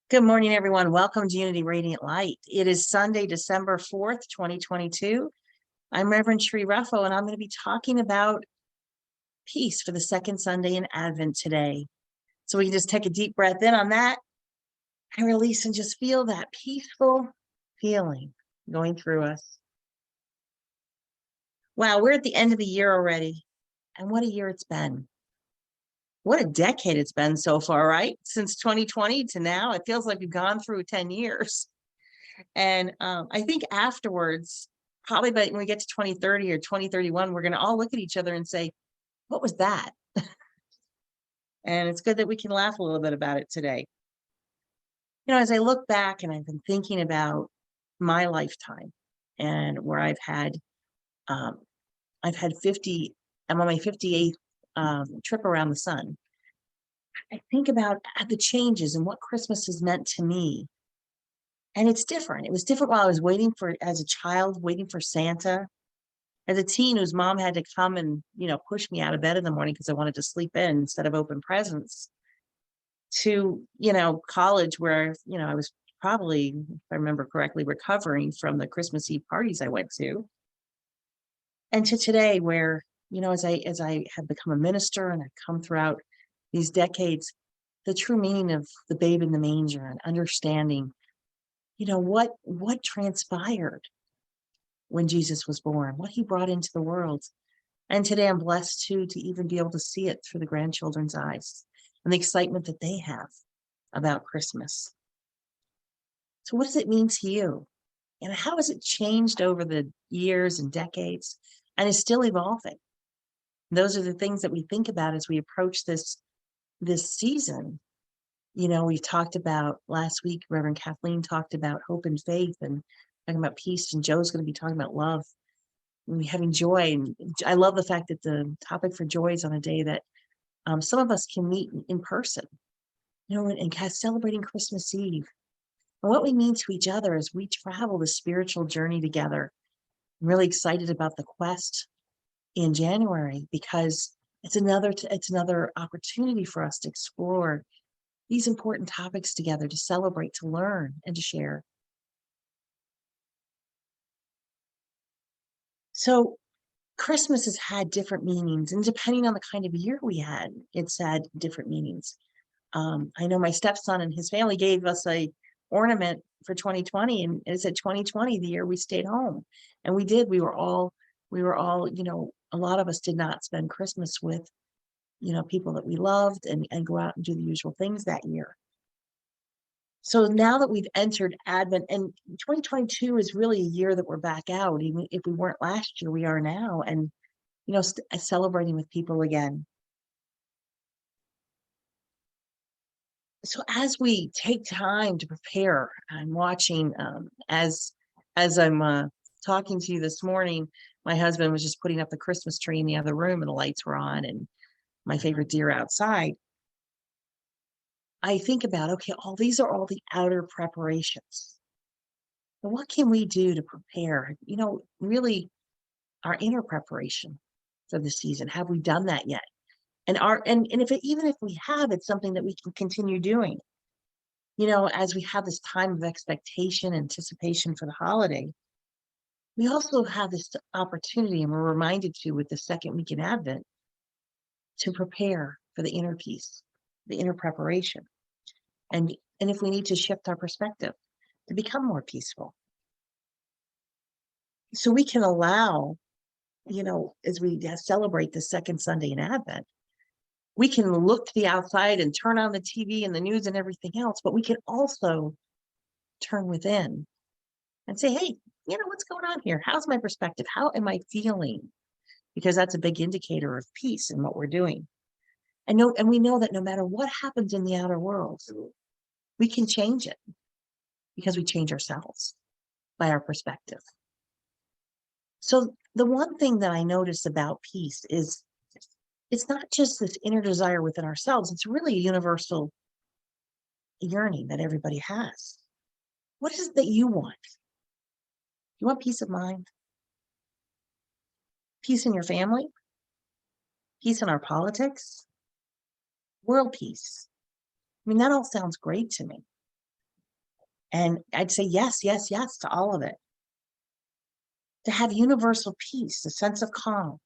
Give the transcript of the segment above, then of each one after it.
Good morning, everyone. Welcome to Unity Radiant Light. It is Sunday, December 4th, 2022. I'm Reverend Cherie Ruffo, and I'm going to be talking about peace for the second Sunday in Advent today. So we can just take a deep breath in on that and release and just feel that peaceful feeling going through us. Wow, we're at the end of the year already. And what a year it's been. What a decade it's been so far, right? Since 2020 to now, it feels like we've gone through 10 years. And I think afterwards, probably by when we get to 2030 or 2031, we're going to all look at each other and say, what was that? And it's good that we can laugh a little bit about it today. As I look back and I've been thinking about my lifetime and where I've had 50, I'm on my 58th trip around the sun. I think about the changes and what Christmas has meant to me. And it's different. It was different while I was as a child, waiting for Santa. As a teen whose mom had to come and, push me out of bed in the morning because I wanted to sleep in instead of open presents, to, college where, I was probably, if I remember correctly, recovering from the Christmas Eve parties I went to. And to today where, as I have become a minister and I've come throughout these decades, the true meaning of the babe in the manger and understanding what transpired when Jesus was born, what he brought into the world. And today I'm blessed to even be able to see it through the grandchildren's eyes and the excitement that they have about Christmas. So what does it mean to you? And how has it changed over the years and decades and is still evolving? Those are the things that we think about as we approach this season. We talked about last week, Reverend Kathleen talked about hope and faith and talking about peace, and Joe's going to be talking about love and having joy. And I love the fact that the topic for joy is on a day that some of us can meet in person, and celebrating Christmas Eve and what we mean to each other as we travel the spiritual journey together. I'm really excited about the quest in January because it's another opportunity for us to explore these important topics together, to celebrate, to learn, and to share. So Christmas has had different meanings, and depending on the kind of year we had, it's had different meanings. I know my stepson and his family gave us a ornament for 2020, and it said 2020, the year we stayed home. And we did. We were all, a lot of us did not spend Christmas with people that we loved and go out and do the usual things that year. So now that we've entered Advent, and 2022 is really a year that we're back out. Even if we weren't last year, we are now, and celebrating with people again. So as we take time to prepare, I'm watching as I'm talking to you this morning. My husband was just putting up the Christmas tree in the other room, and the lights were on, and my favorite deer outside. I think about, okay, these are all the outer preparations. But what can we do to prepare, really our inner preparation for the season? Have we done that yet? And even if we have, it's something that we can continue doing. As we have this time of expectation, anticipation for the holiday, we also have this opportunity, and we're reminded to with the second week in Advent, to prepare for the inner peace, the inner preparation. And if we need to shift our perspective to become more peaceful. So we can allow, as we celebrate the second Sunday in Advent, we can look to the outside and turn on the TV and the news and everything else, but we can also turn within and say, hey, what's going on here? How's my perspective? How am I feeling? Because that's a big indicator of peace in what we're doing. And we know that no matter what happens in the outer world, we can change it because we change ourselves by our perspective. So the one thing that I notice about peace is it's not just this inner desire within ourselves. It's really a universal yearning that everybody has. What is it that you want? You want peace of mind? Peace in your family? Peace in our politics? World peace? I mean, that all sounds great to me. And I'd say yes, yes, yes to all of it. To have universal peace, a sense of calm,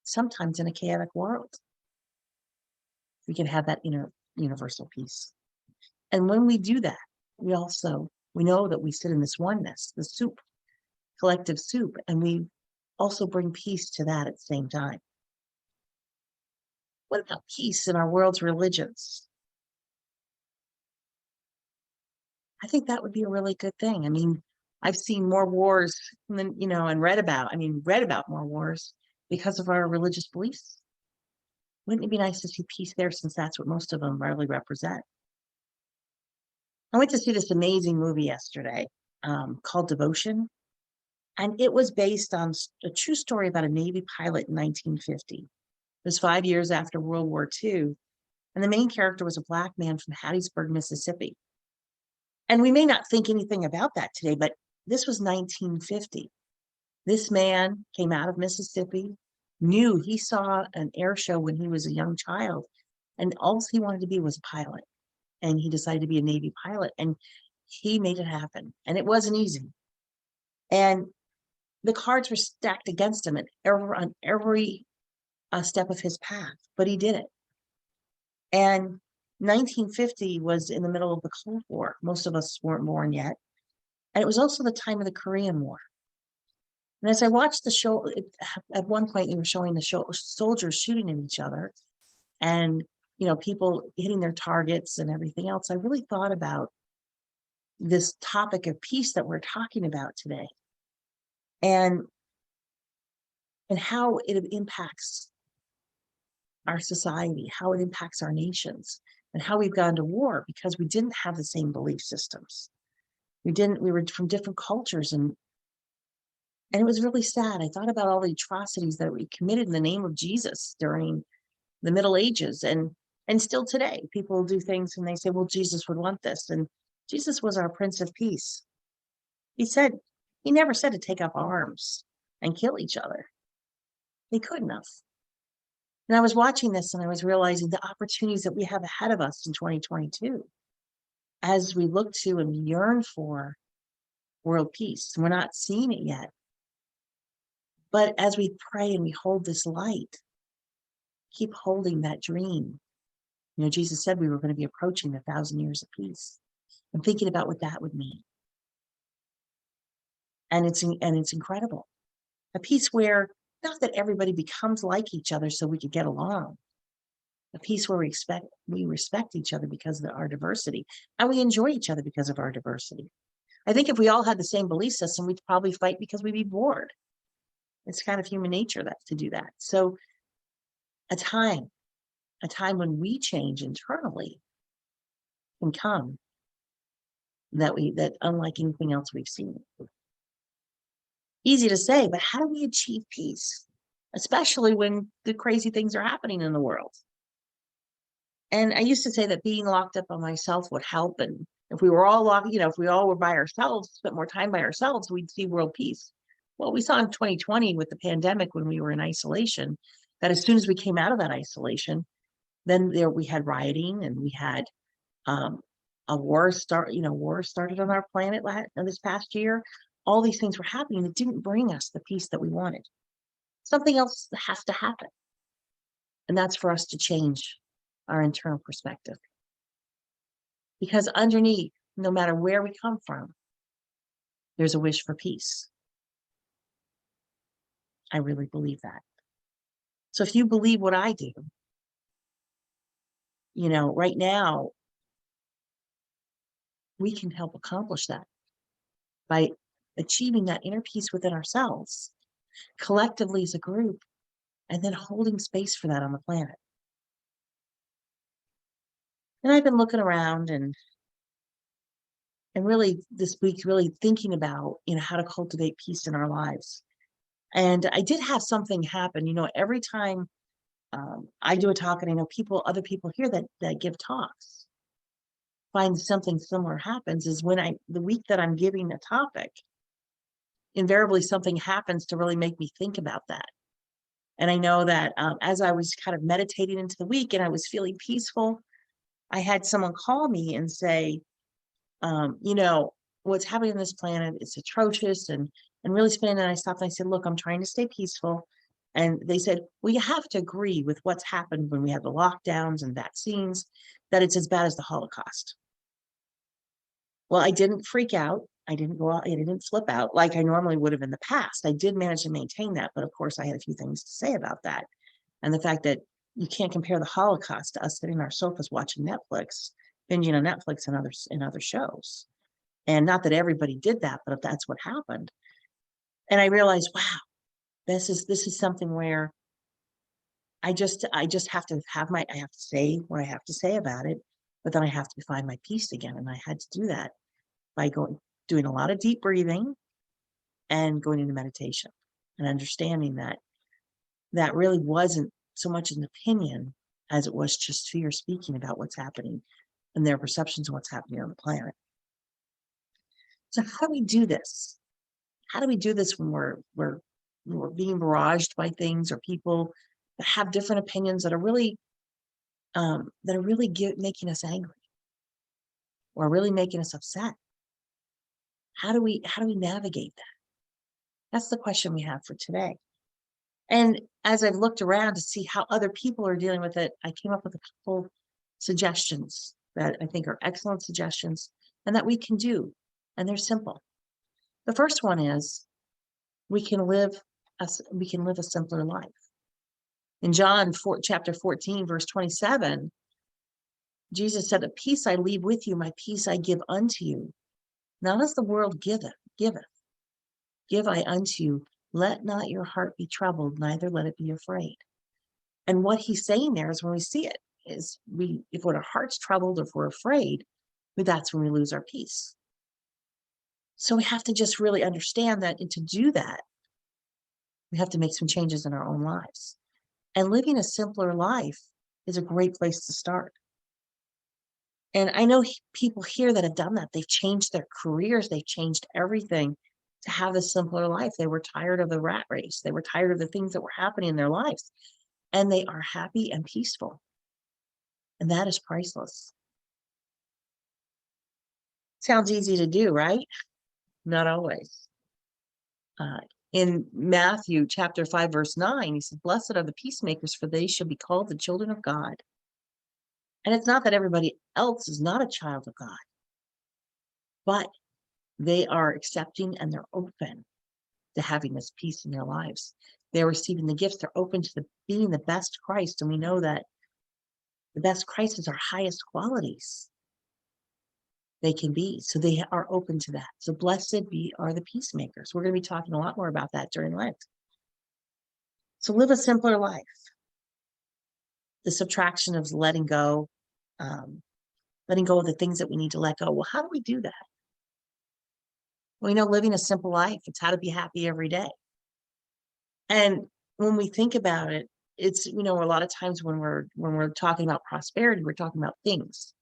sometimes in a chaotic world, we can have that inner universal peace. And when we do that, we know that we sit in this oneness, the soup, collective soup, and we also bring peace to that at the same time. What about peace in our world's religions? I think that would be a really good thing. I mean, I've seen more wars than, and read about more wars because of our religious beliefs. Wouldn't it be nice to see peace there, since that's what most of them really represent? I went to see this amazing movie yesterday, called Devotion, and it was based on a true story about a Navy pilot in 1950. It was 5 years after World War II, and the main character was a Black man from Hattiesburg, Mississippi. And we may not think anything about that today, but this was 1950. This man came out of Mississippi, he saw an air show when he was a young child, and all he wanted to be was a pilot. And he decided to be a Navy pilot, and he made it happen. And it wasn't easy. And the cards were stacked against him on every step of his path, but he did it. And 1950 was in the middle of the Cold War. Most of us weren't born yet. And it was also the time of the Korean War. And as I watched the show, at one point they were showing the soldiers shooting at each other, and people hitting their targets and everything else. I really thought about this topic of peace that we're talking about today, and how it impacts our society, how it impacts our nations, and how we've gone to war because we didn't have the same belief systems. We were from different cultures, and it was really sad. I thought about all the atrocities that we committed in the name of Jesus during the Middle Ages, and still today, people do things and they say, well, Jesus would want this. And Jesus was our Prince of Peace. He never said to take up arms and kill each other. He couldn't have. And I was watching this and I was realizing the opportunities that we have ahead of us in 2022 as we look to and yearn for world peace. And we're not seeing it yet. But as we pray and we hold this light, keep holding that dream. Jesus said we were going to be approaching 1,000 years of peace, and thinking about what that would mean. And it's incredible. A peace where not that everybody becomes like each other so we could get along. A peace where we respect each other because of our diversity, and we enjoy each other because of our diversity. I think if we all had the same belief system, we'd probably fight because we'd be bored. It's kind of human nature to do that. So a time when we change internally can come that unlike anything else we've seen. Easy to say, but how do we achieve peace, especially when the crazy things are happening in the world? And I used to say that being locked up by myself would help, and if we were all locked, if we all were by ourselves, spent more time by ourselves, we'd see world peace. Well, we saw in 2020 with the pandemic, when we were in isolation, that as soon as we came out of that isolation, then we had rioting, and we had a war started on our planet this past year. All these things were happening that didn't bring us the peace that we wanted. Something else has to happen. And that's for us to change our internal perspective. Because underneath, no matter where we come from, there's a wish for peace. I really believe that. So if you believe what I do, right now, we can help accomplish that by achieving that inner peace within ourselves, collectively as a group, and then holding space for that on the planet. And I've been looking around and really this week, really thinking about, how to cultivate peace in our lives. And I did have something happen, every time I do a talk, and I know other people here that give talks, find something similar happens, is when the week that I'm giving a topic, invariably something happens to really make me think about that. And I know that as I was kind of meditating into the week and I was feeling peaceful, I had someone call me and say, you know, what's happening on this planet is atrocious and really spinning. And I stopped and I said, look, I'm trying to stay peaceful. And they said, well, you have to agree with what's happened when we have the lockdowns and vaccines, that it's as bad as the Holocaust. Well, I didn't freak out. I didn't go out, I didn't flip out like I normally would have in the past. I did manage to maintain that, but of course I had a few things to say about that. And the fact that you can't compare the Holocaust to us sitting on our sofas watching Netflix, binging on Netflix and other shows. And not that everybody did that, but if that's what happened. And I realized, wow, this is something where I just have to have I have to say what I have to say about it, but then I have to find my peace again. And I had to do that by doing a lot of deep breathing and going into meditation and understanding that that really wasn't so much an opinion as it was just fear speaking about what's happening and their perceptions of what's happening on the planet. So how do we do this? How do we do this when we're being barraged by things or people that have different opinions that are really making us angry or really making us upset? How do we navigate that? That's the question we have for today. And as I've looked around to see how other people are dealing with it, I came up with a couple suggestions that I think are excellent suggestions and that we can do. And they're simple. The first one is we can live a simpler life. In John chapter 14, verse 27, Jesus said, "A peace I leave with you, my peace I give unto you. Not as the world giveth, give I unto you. Let not your heart be troubled, neither let it be afraid." And what he's saying there is when we see it, is if our heart's troubled, if we're afraid, that's when we lose our peace. So we have to just really understand that, and to do that, we have to make some changes in our own lives. And living a simpler life is a great place to start. And I know people here that have done that. They've changed their careers, they've changed everything to have a simpler life. They were tired of the rat race, they were tired of the things that were happening in their lives, and they are happy and peaceful. And that is priceless. Sounds easy to do, right? Not always. In Matthew chapter 5, verse 9, he says, "Blessed are the peacemakers, for they shall be called the children of God." And it's not that everybody else is not a child of God, but they are accepting and they're open to having this peace in their lives. They're receiving the gifts. They're open to being the best Christ. And we know that the best Christ is our highest qualities they can be. So they are open to that. So blessed are the peacemakers. We're going to be talking a lot more about that during Lent. So live a simpler life. The subtraction of letting go of the things that we need to let go. Well, how do we do that? Well, living a simple life, it's how to be happy every day. And when we think about it, it's, a lot of times when we're talking about prosperity, we're talking about things,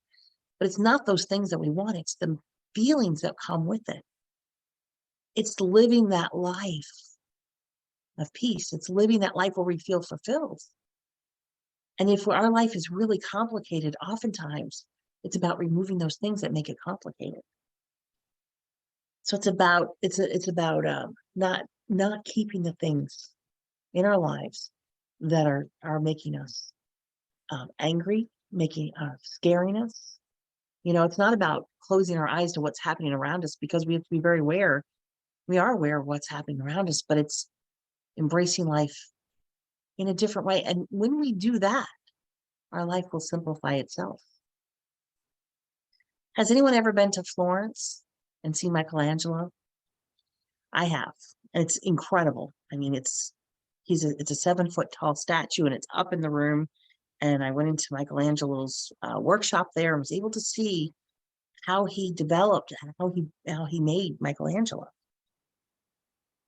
but it's not those things that we want. It's the feelings that come with it. It's living that life of peace. It's living that life where we feel fulfilled. And if our life is really complicated, oftentimes it's about removing those things that make it complicated. So it's about not keeping the things in our lives that are making us angry, scaring us. It's not about closing our eyes to what's happening around us, because we have to be very aware. We are aware of what's happening around us, but it's embracing life in a different way. And when we do that, our life will simplify itself. Has anyone ever been to Florence and seen Michelangelo? I have, and it's incredible. I mean, it's a 7-foot tall statue, and it's up in the room. And I went into Michelangelo's workshop there and was able to see how he developed and how he made Michelangelo.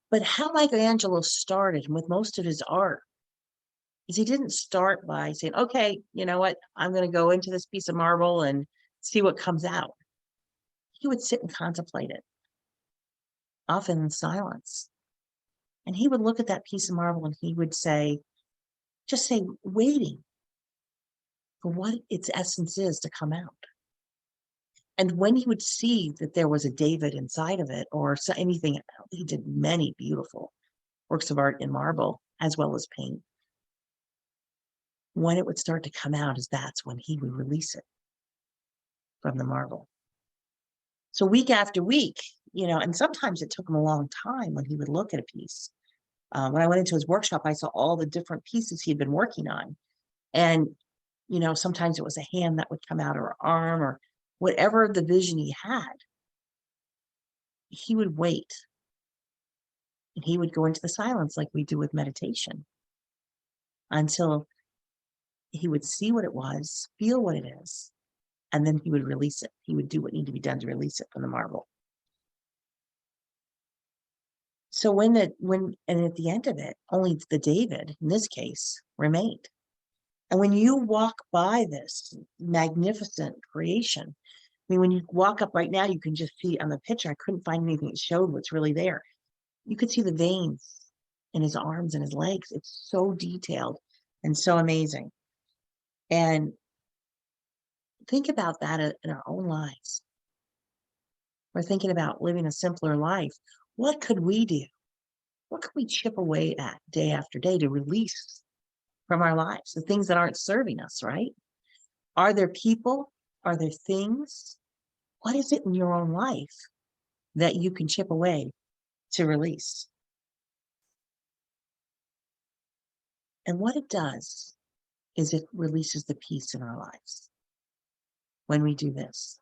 But how Michelangelo started with most of his art is he didn't start by saying, okay, you know what, I'm going to go into this piece of marble and see what comes out. He would sit and contemplate it, often in silence. And he would look at that piece of marble and he would just say, waiting for what its essence is to come out. And when he would see that there was a David inside of it or anything, he did many beautiful works of art in marble as well as paint. When it would start to come out, that's when he would release it from the marble. So week after week, and sometimes it took him a long time when he would look at a piece. When I went into his workshop, I saw all the different pieces he had been working on. And, sometimes it was a hand that would come out or an arm or whatever the vision he had. He would wait and he would go into the silence like we do with meditation until he would see what it was, feel what it is, and then he would release it. He would do what needed to be done to release it from the marble. So and at the end of it, only the David, in this case, remained. And when you walk by this magnificent creation, I mean, when you walk up right now, you can just see on the picture, I couldn't find anything that showed what's really there. You could see the veins in his arms and his legs. It's so detailed and so amazing. And think about that in our own lives. We're thinking about living a simpler life. What could we do? What could we chip away at day after day to release from our lives? The things that aren't serving us, right? Are there people? Are there things? What is it in your own life that you can chip away to release? And what it does is it releases the peace in our lives when we do this.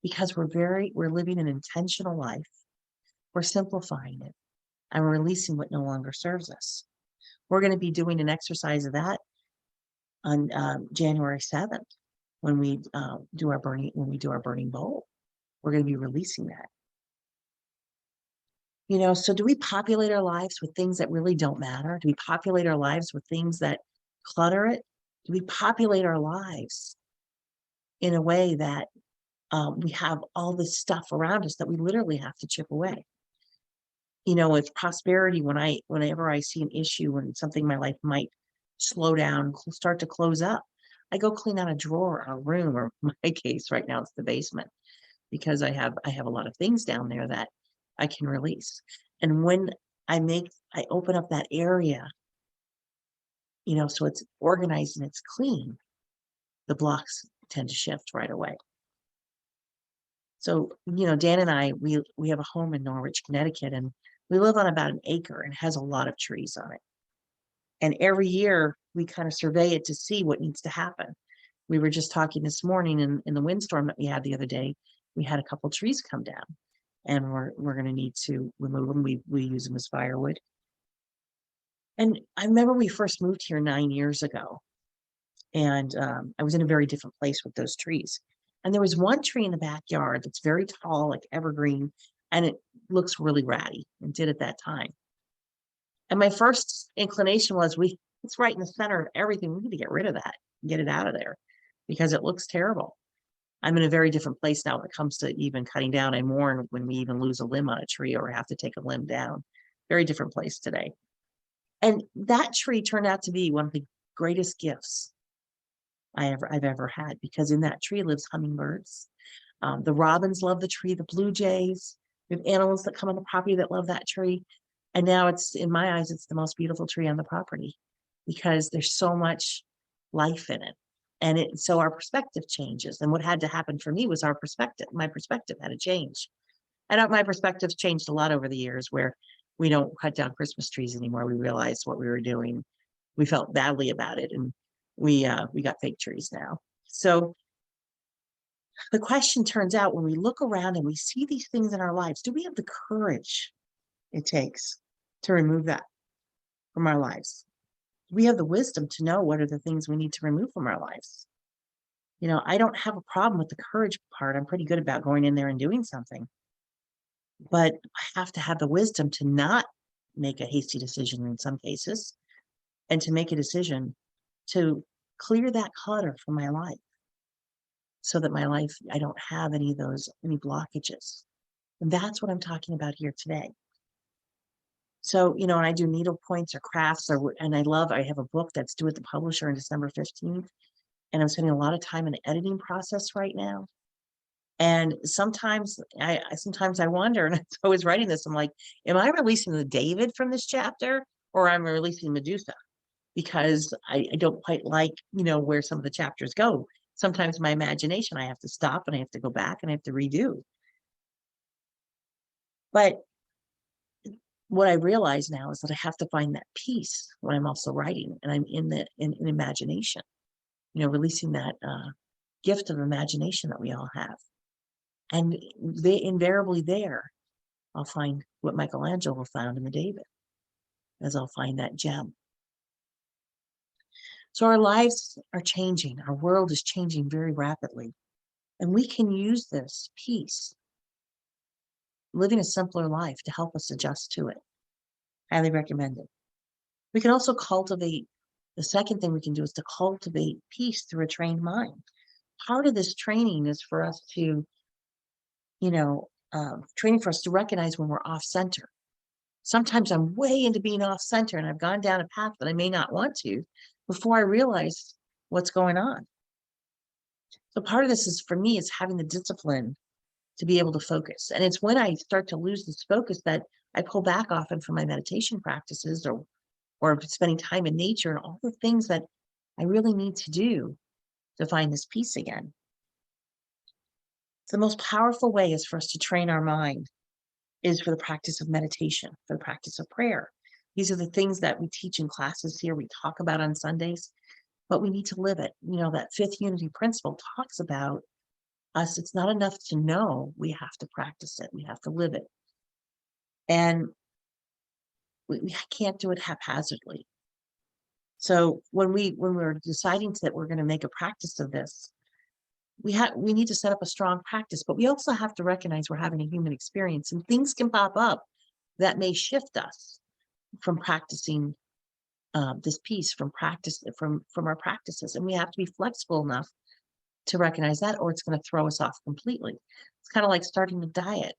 Because we're living an intentional life. We're simplifying it and we're releasing what no longer serves us. We're going to be doing an exercise of that on January 7th when we do our burning bowl. We're going to be releasing that. So do we populate our lives with things that really don't matter? Do we populate our lives with things that clutter it? Do we populate our lives in a way that we have all this stuff around us that we literally have to chip away? With prosperity, whenever I see an issue and something in my life might slow down, start to close up, I go clean out a drawer or a room, or in my case right now it's the basement, because I have a lot of things down there that I can release. And when I open up that area, so it's organized and it's clean, the blocks tend to shift right away. So, Dan and I, we have a home in Norwich, Connecticut, and we live on about an acre and it has a lot of trees on it. And every year we kind of survey it to see what needs to happen. We were just talking this morning in the windstorm that we had the other day, we had a couple trees come down and we're going to need to remove them. We use them as firewood. And I remember we first moved here 9 years ago, and I was in a very different place with those trees. And there was one tree in the backyard that's very tall, like evergreen, and it looks really ratty, and did at that time. And my first inclination was, it's right in the center of everything. We need to get rid of that, get it out of there, because it looks terrible. I'm in a very different place now when it comes to even cutting down. I mourn when we even lose a limb on a tree or have to take a limb down. Very different place today. And that tree turned out to be one of the greatest gifts I've ever had, because in that tree lives hummingbirds. The robins love the tree, the blue jays. We have animals that come on the property that love that tree. And now in my eyes, it's the most beautiful tree on the property because there's so much life in it. And so our perspective changes. And what had to happen for me was my perspective had to change. And my perspective's changed a lot over the years, where we don't cut down Christmas trees anymore. We realized what we were doing. We felt badly about it, and we got fake trees now. So the question turns out, when we look around and we see these things in our lives, do we have the courage it takes to remove that from our lives? Do we have the wisdom to know what are the things we need to remove from our lives? I don't have a problem with the courage part. I'm pretty good about going in there and doing something. But I have to have the wisdom to not make a hasty decision in some cases, and to make a decision to clear that clutter from my life, so that my life, I don't have any blockages. And that's what I'm talking about here today. So, and I do needle points or crafts, and I have a book that's due at the publisher on December 15th. and I'm spending a lot of time in the editing process right now. And sometimes I wonder, and as I was writing this, I'm like, am I releasing the David from this chapter, or am I releasing Medusa? Because I don't quite like, where some of the chapters go. Sometimes my imagination, I have to stop and I have to go back and I have to redo. But what I realize now is that I have to find that peace when I'm also writing and I'm in imagination, releasing that gift of imagination that we all have. And they invariably there, I'll find what Michelangelo found in the David, as I'll find that gem. So our lives are changing. Our world is changing very rapidly. And we can use this peace, living a simpler life, to help us adjust to it. Highly recommended. We can also cultivate, the second thing we can do is to cultivate peace through a trained mind. Part of this training is for us to, training for us to recognize when we're off center. Sometimes I'm way into being off center and I've gone down a path that I may not want to before I realize what's going on. So part of this is, for me, is having the discipline to be able to focus. And it's when I start to lose this focus that I pull back often from my meditation practices, or spending time in nature and all the things that I really need to do to find this peace again. So the most powerful way is for us to train our mind is for the practice of meditation, for the practice of prayer. These are the things that we teach in classes here, we talk about on Sundays, but we need to live it. That fifth unity principle talks about us. It's not enough to know, we have to practice it. We have to live it. And we can't do it haphazardly. So when we're deciding that we're going to make a practice of this, we need to set up a strong practice, but we also have to recognize we're having a human experience, and things can pop up that may shift us from practicing this piece, from our practices, and we have to be flexible enough to recognize that, or it's going to throw us off completely. It's kind of like starting a diet.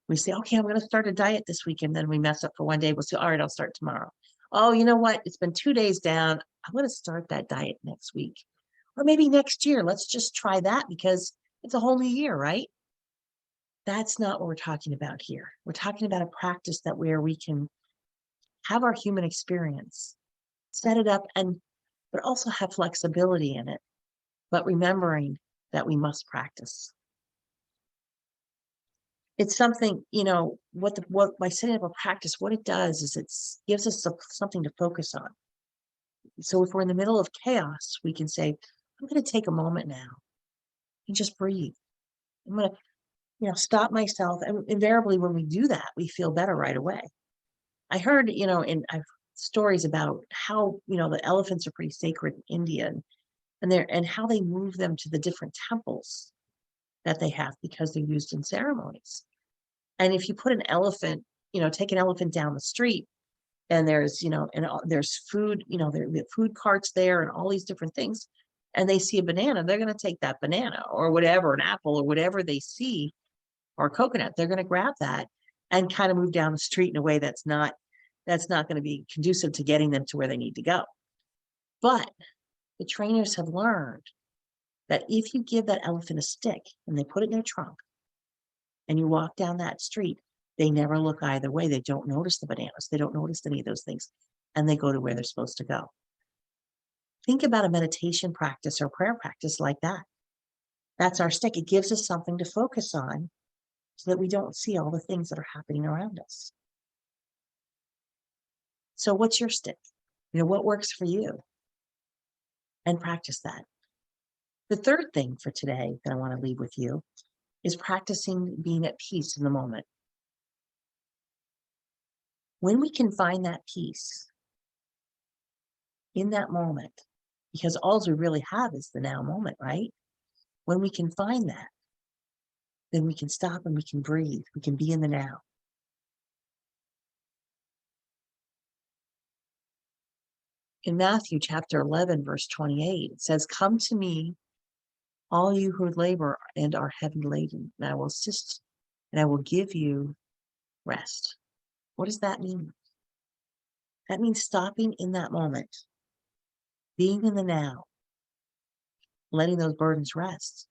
We say, okay, I'm going to start a diet this week, and then we mess up for one day. We'll say, all right, I'll start tomorrow. Oh, you know what? It's been 2 days down. I'm going to start that diet next week, or maybe next year. Let's just try that because it's a whole new year, right? That's not what we're talking about here. We're talking about a practice where we can have our human experience, set it up, but also have flexibility in it, but remembering that we must practice. It's something, by setting up a practice, what it does is it gives us something to focus on. So if we're in the middle of chaos, we can say, I'm going to take a moment now and just breathe. I'm going to, stop myself. And invariably, when we do that, we feel better right away. I heard, I've stories about how, the elephants are pretty sacred in India, and how they move them to the different temples that they have because they're used in ceremonies. And if you put an elephant, take an elephant down the street, and there's, there's food, there are food carts there and all these different things, and they see a banana, they're going to take that banana or whatever, an apple or whatever they see, or a coconut, they're going to grab that and kind of move down the street in a way that's not going to be conducive to getting them to where they need to go. But the trainers have learned that if you give that elephant a stick and they put it in their trunk and you walk down that street, they never look either way. They don't notice the bananas. They don't notice any of those things. And they go to where they're supposed to go. Think about a meditation practice or prayer practice like that. That's our stick. It gives us something to focus on so that we don't see all the things that are happening around us. So what's your stick? What works for you? And practice that. The third thing for today that I want to leave with you is practicing being at peace in the moment. When we can find that peace in that moment, because all we really have is the now moment, right? When we can find that, then we can stop and we can breathe. We can be in the now. In Matthew chapter 11, verse 28, it says, "Come to me, all you who labor and are heavy laden, and I will assist, and I will give you rest." What does that mean? That means stopping in that moment, being in the now, letting those burdens rest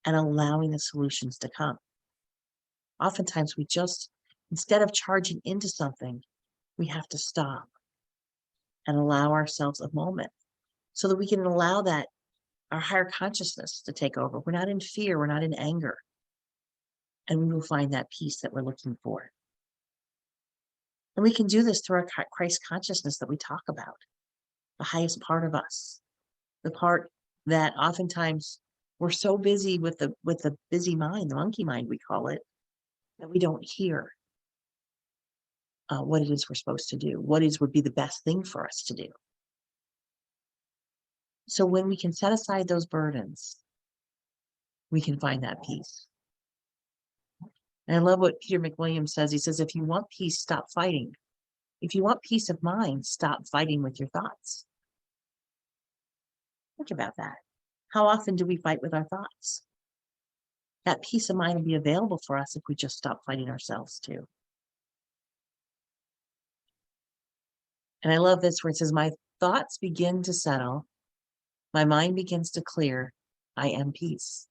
and allowing the solutions to come. Oftentimes we just, instead of charging into something, we have to stop and allow ourselves a moment so that we can allow that our higher consciousness to take over. We're not in fear, we're not in anger, and we will find that peace that we're looking for. And we can do this through our Christ consciousness that we talk about, the highest part of us, the part that oftentimes we're so busy with the busy mind, the monkey mind we call it, that we don't hear what it is we're supposed to do, what would be the best thing for us to do. So when we can set aside those burdens, we can find that peace. And I love what Peter McWilliams says. He says, if you want peace, stop fighting. If you want peace of mind, stop fighting with your thoughts. Think about that. How often do we fight with our thoughts? That peace of mind will be available for us if we just stop fighting ourselves too. And I love this where it says, my thoughts begin to settle. My mind begins to clear. I am peace.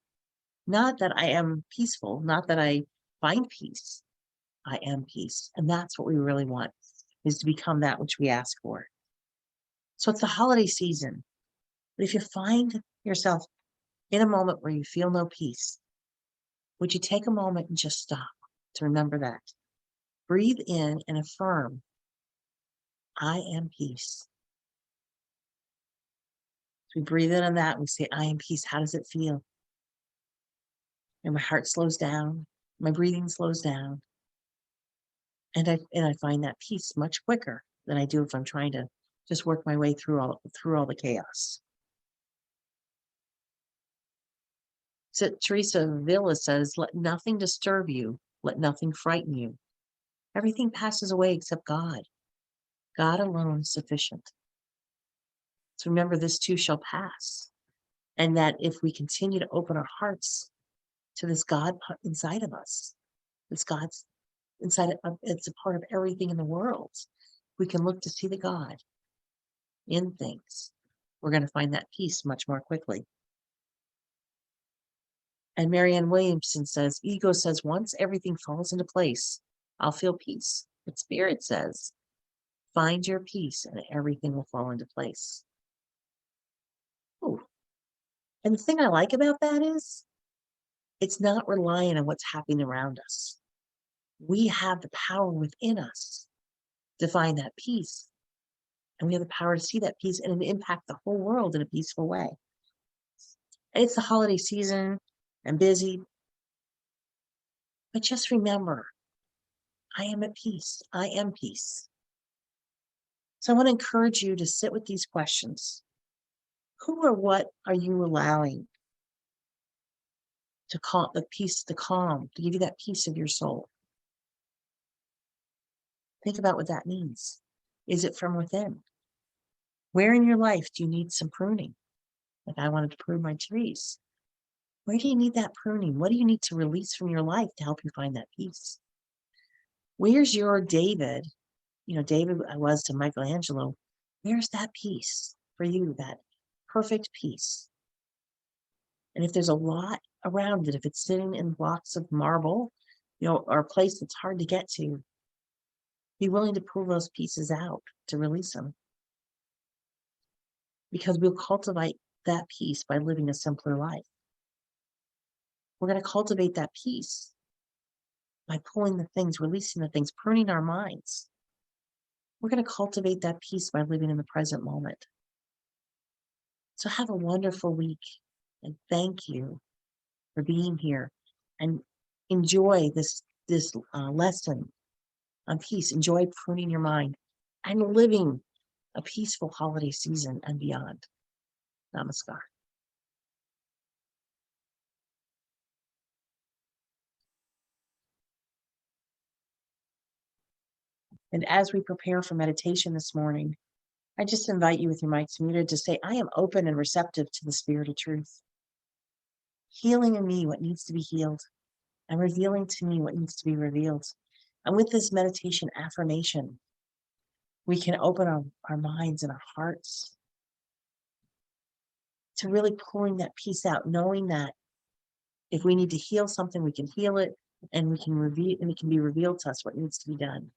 Not that I am peaceful, not that I find peace. I am peace. And that's what we really want, is to become that which we ask for. So it's the holiday season. But if you find yourself in a moment where you feel no peace, would you take a moment and just stop to remember that? Breathe in and affirm, I am peace. So we breathe in on that and we say, I am peace. How does it feel? And my heart slows down, my breathing slows down. And I find that peace much quicker than I do if I'm trying to just work my way through all the chaos. So Teresa Villa says, let nothing disturb you, let nothing frighten you. Everything passes away except God. God alone is sufficient. So remember, this too shall pass. And that if we continue to open our hearts to this God inside of us, this God's inside of, it's a part of everything in the world. We can look to see the God in things. We're going to find that peace much more quickly. And Marianne Williamson says, ego says, once everything falls into place, I'll feel peace. But spirit says, find your peace and everything will fall into place. Ooh. And the thing I like about that is, it's not relying on what's happening around us. We have the power within us to find that peace. And we have the power to see that peace and impact the whole world in a peaceful way. And it's the holiday season and busy. But just remember, I am at peace. I am peace. So I want to encourage you to sit with these questions. Who or what are you allowing to calm the peace, the calm, to give you that peace of your soul? Think about what that means. Is it from within? Where in your life do you need some pruning? Like I wanted to prune my trees. Where do you need that pruning? What do you need to release from your life to help you find that peace? Where's your David? You know, David was to Michelangelo. Where's that peace for you, that perfect peace? And if there's a lot around it, if it's sitting in blocks of marble, you know, or a place that's hard to get to, be willing to pull those pieces out to release them. Because we'll cultivate that peace by living a simpler life. We're going to cultivate that peace by pulling the things, releasing the things, pruning our minds. We're going to cultivate that peace by living in the present moment. So have a wonderful week, and thank you for being here, and enjoy this lesson on peace. Enjoy pruning your mind and living a peaceful holiday season and beyond. Namaskar. And as we prepare for meditation this morning, I just invite you with your mics muted to say, I am open and receptive to the spirit of truth, healing in me what needs to be healed, and revealing to me what needs to be revealed. And with this meditation affirmation, we can open our minds and our hearts to really pulling that piece out, knowing that if we need to heal something, we can heal it and we can reveal and it can be revealed to us what needs to be done.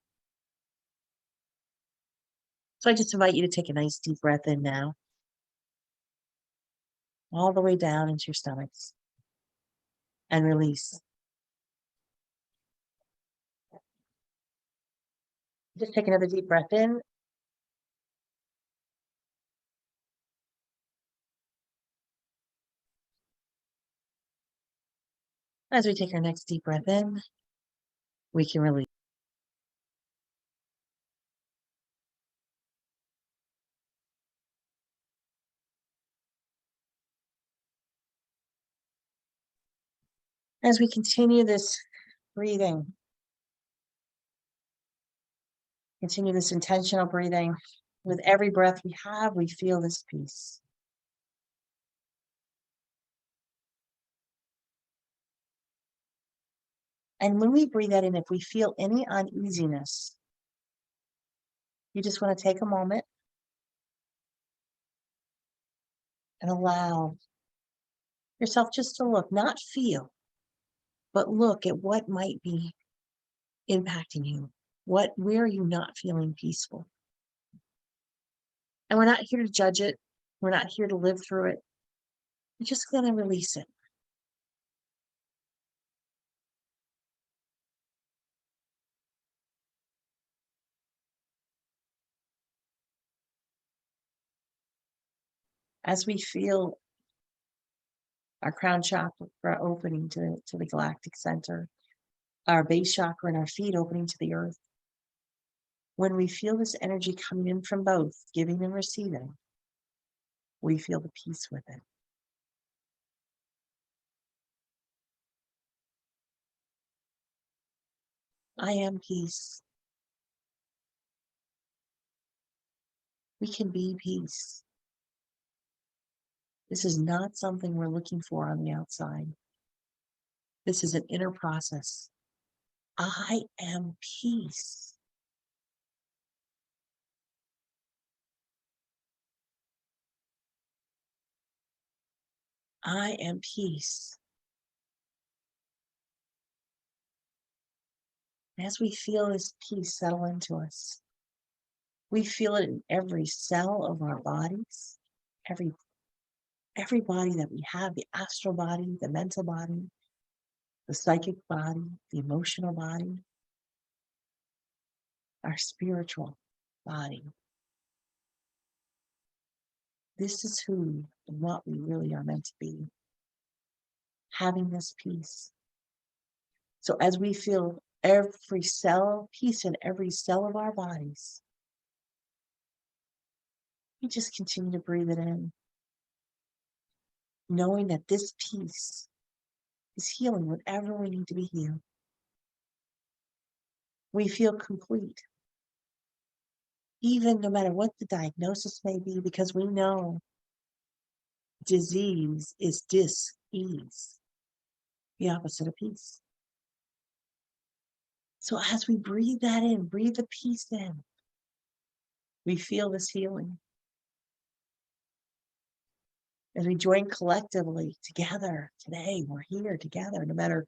So I just invite you to take a nice deep breath in now, all the way down into your stomachs, and release. Just take another deep breath in. As we take our next deep breath in, we can release. As we continue this breathing, continue this intentional breathing, with every breath we have, we feel this peace. And when we breathe that in, if we feel any uneasiness, you just want to take a moment and allow yourself just to look, not feel, but look at what might be impacting you. Where are you not feeling peaceful? And we're not here to judge it. We're not here to live through it. We're just going to release it. As we feel our crown chakra opening to the galactic center, our base chakra and our feet opening to the earth. When we feel this energy coming in from both, giving and receiving, we feel the peace with it. I am peace. We can be peace. This is not something we're looking for on the outside. This is an inner process. I am peace. I am peace. As we feel this peace settle into us, we feel it in every cell of our bodies, every body that we have, the astral body, the mental body, the psychic body, the emotional body, our spiritual body. This is who and what we really are meant to be, having this peace. So as we feel every cell, peace in every cell of our bodies, we just continue to breathe it in, knowing that this peace is healing whatever we need to be healed. We feel complete, even no matter what the diagnosis may be, because we know disease is dis-ease, the opposite of peace. So as we breathe that in, breathe the peace in, we feel this healing. As we join collectively together today, we're here together, no matter,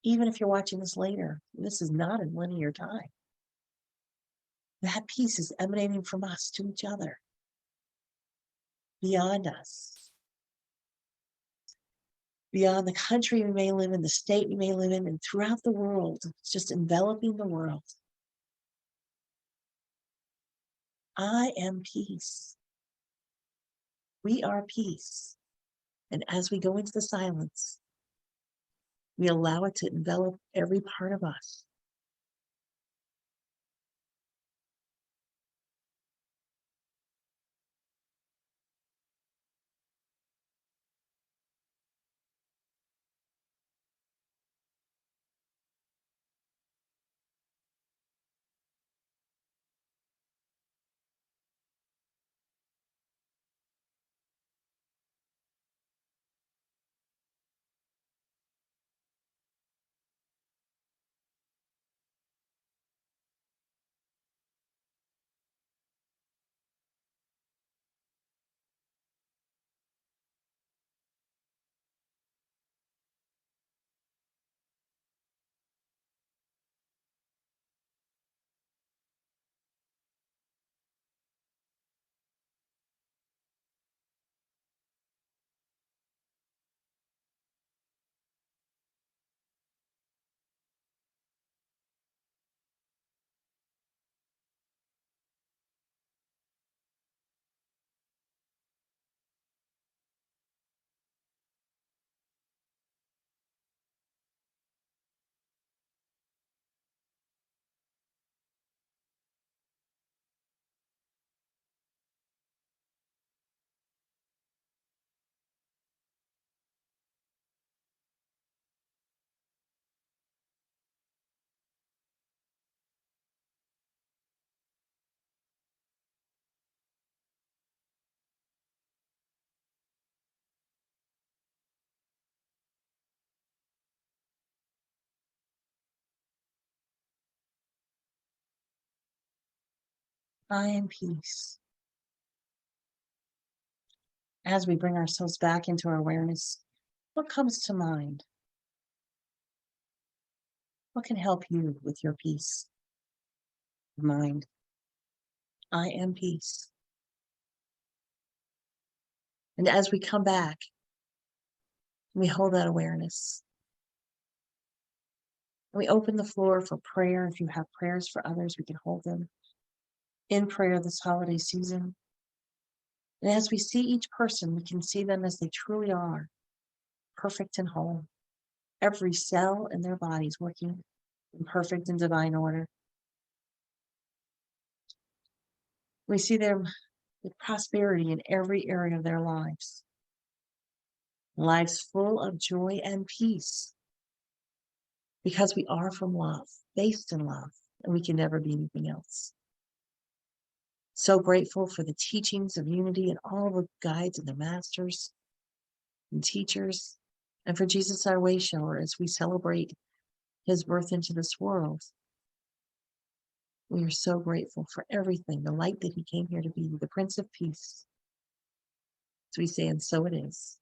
even if you're watching this later, this is not in linear time. That peace is emanating from us to each other, beyond us, beyond the country we may live in, the state we may live in, and throughout the world. It's just enveloping the world. I am peace. We are peace. And as we go into the silence, we allow it to envelop every part of us. I am peace. As we bring ourselves back into our awareness, what comes to mind? What can help you with your peace of mind? I am peace. And as we come back, we hold that awareness. We open the floor for prayer. If you have prayers for others, we can hold them in prayer this holiday season. And as we see each person, we can see them as they truly are, perfect and whole. Every cell in their bodies working in perfect and divine order. We see them with prosperity in every area of their lives. Lives full of joy and peace. Because we are from love, based in love, and we can never be anything else. So grateful for the teachings of unity and all the guides and the masters and teachers, and for Jesus, our way shower, as we celebrate his birth into this world. We are so grateful for everything, the light that he came here to be, the Prince of Peace. So we say, and so it is.